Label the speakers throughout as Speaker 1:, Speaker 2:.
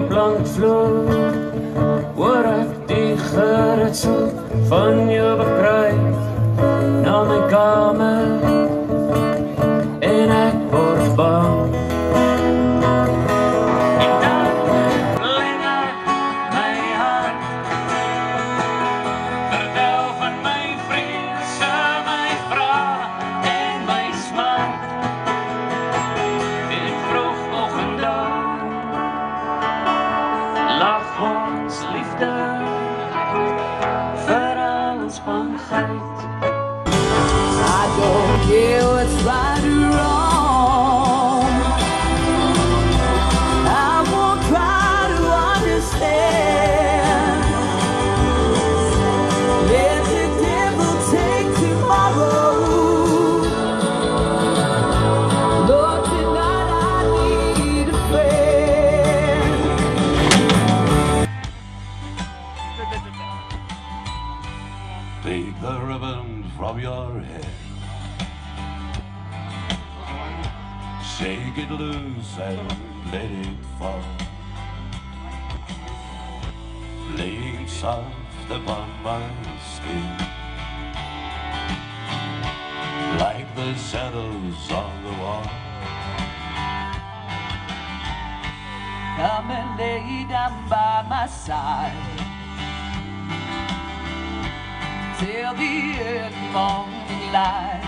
Speaker 1: die plank vloer, hoor ek die geritsel van jou bekruip na my kamer en ek word bang.
Speaker 2: I don't care what's right or wrong. I won't try to understand. Let the devil take tomorrow. Lord, tonight I need a friend.
Speaker 3: Take the ribbon from your head, shake it loose and let it fall, laying soft upon my skin, like the shadows on the wall.
Speaker 2: Come and lay down by my side till the early morning light.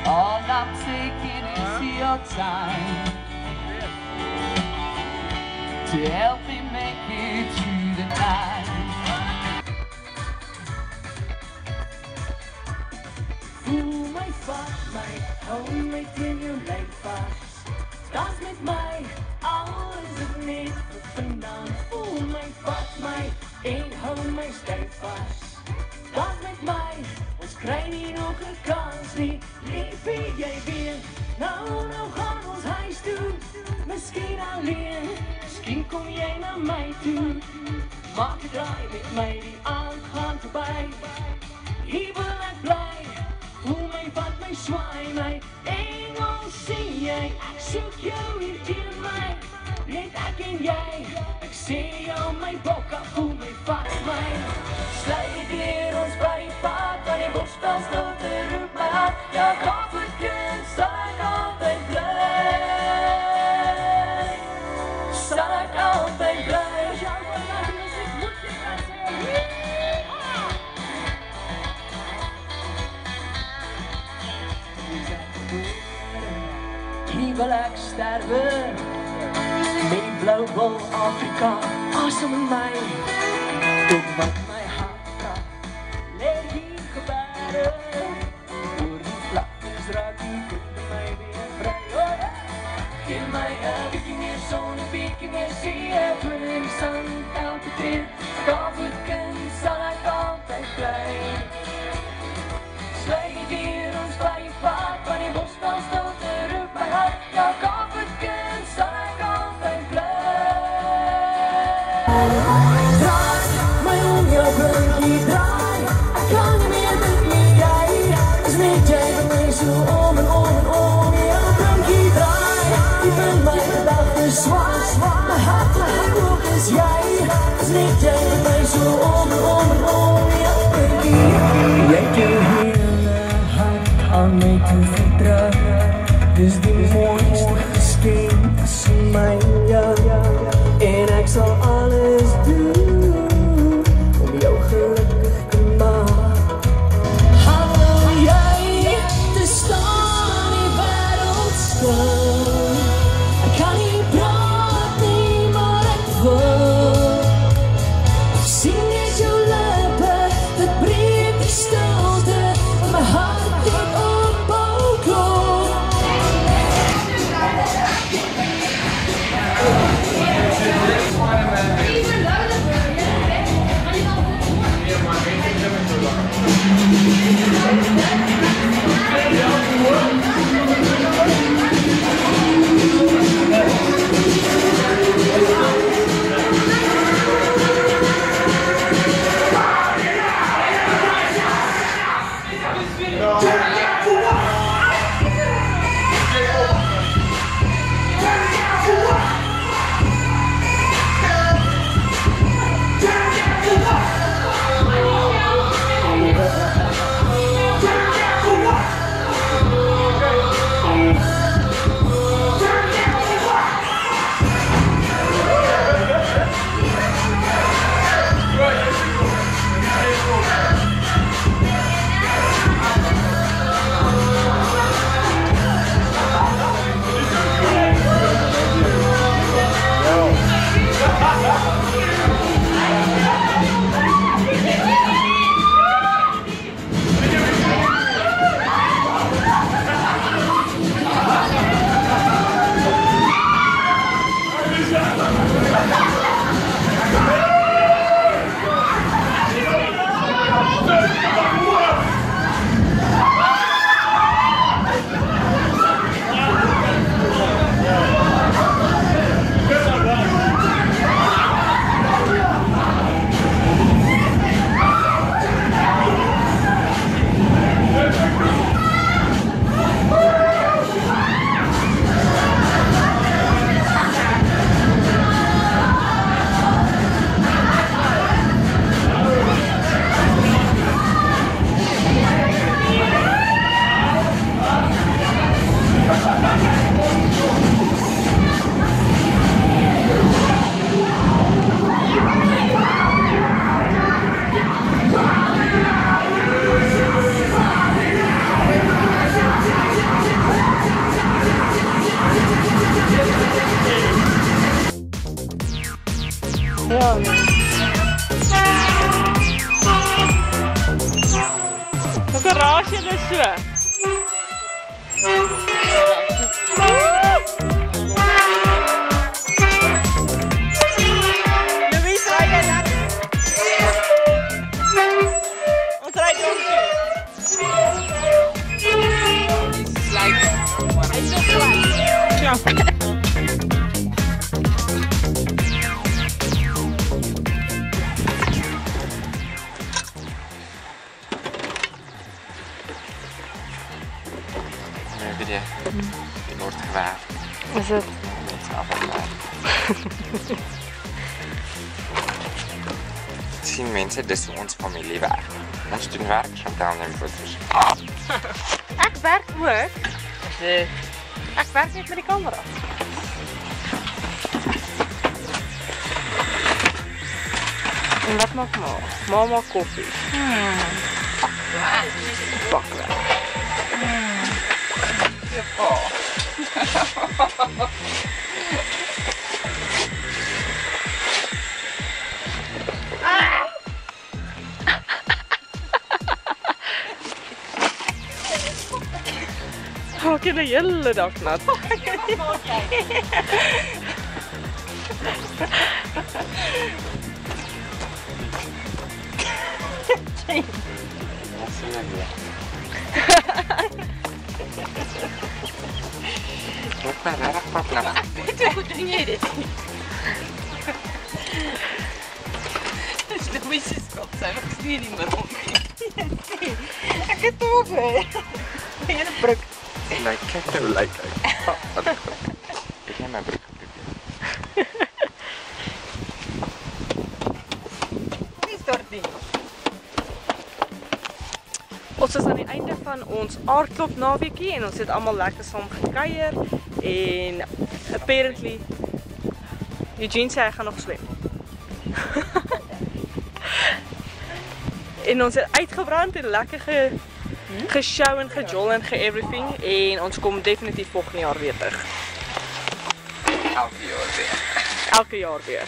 Speaker 2: All I'm taking is your time to help me make it through the night.
Speaker 4: Voel my vat my, hou my teen jou lyf vas. Dans met my, al is het net vir vandaan. Voel my, vat my en hou my styf vas. Dans met my, ons kry nie nog 'n kans nie. Liefie, jy weet, nou gaan ons huis toe. Miskien alleen, miskien kom jy na my toe. Maak 'n draai met my, die aand gaan verby. Hier wil ek bly, voel my, vat my, swaai my. Engel sien jy, ek soek jou hier teen my. Net ek en jy, ek sê jou my bokka, voel my, vat my. Sluit deur ons by die pad, van die bosbel stil te roep my hart. Ja, kofferkind, sal ek altyd bly. Sal ek altyd bly. Hier wil ek sterwe met die blauw bol Afrika, asem in my, ook wat my hart kan. Let hier gebare, oor die vlaktes raak die kunde my weer vry. Geef my 'n bietjie meer son, 'n bietjie meer see, twin in die sun, elke keer. Kofferkind, sal ek altyd bly. Sluit hier ons by die pad, van die bosbel stil te roep my hart. Ja, kofferkind, sal ek altyd bly. Draai my om jou blinkie, draai. Ek kan nie meer dink nie, jy is net jy wat my so om en om en om. Jou blinkie draai, die vind my gedagtes swaai. My hart ook is jy, is net jy wat my so om en om en om. Jou blinkie, jy kan hele hart aan my toe vertrou. Dis die mooiste geskenk van my jou. En ek sal alles doen om jou gelukkig te maak. Hou jy te staan die wêreld stil. Ek kan nie praat nie, maar ek wil. Ek sien net jou lippe, dit breek die stilte, en my hart het ophou klop.
Speaker 5: Ja, nee. Hoe raas jy dus so? Louis, raai jy lekker? Ons raai donkie. Hy is so plat. Ja.
Speaker 6: Die wordt gewaar.
Speaker 5: Is het?
Speaker 6: Dat is afvalwaar. Sien mense, dis ons familie werk. Ons doen werk, Chantal neem foto's.
Speaker 5: Ek werk ook. Ek werk net met die camera. En wat maak ma? Ma maak koffie. Bakwerk. Raak jy die hele dag nat?
Speaker 6: Wat sien ek weer? Moet my reg pap nou.
Speaker 5: Hoe doen jy dit? Dis Louis se skop, sy het gesien nie met hom nie. Ek het ook hè. Jy bruk.
Speaker 6: Like, kyk nou lyk hy. Ek neem my broek geprobeer.
Speaker 5: Wie stort nie? Ons is aan die einde van ons aardklop naweekie en ons het almal lekker saam gekuier en apparently Eugene sê hy gaan nog swem. En ons het uitgebrand en lekker geshow en gejol en ge-everything en ons kom definitief volgende jaar weer terug.
Speaker 6: Elke jaar weer.
Speaker 5: Elke jaar weer.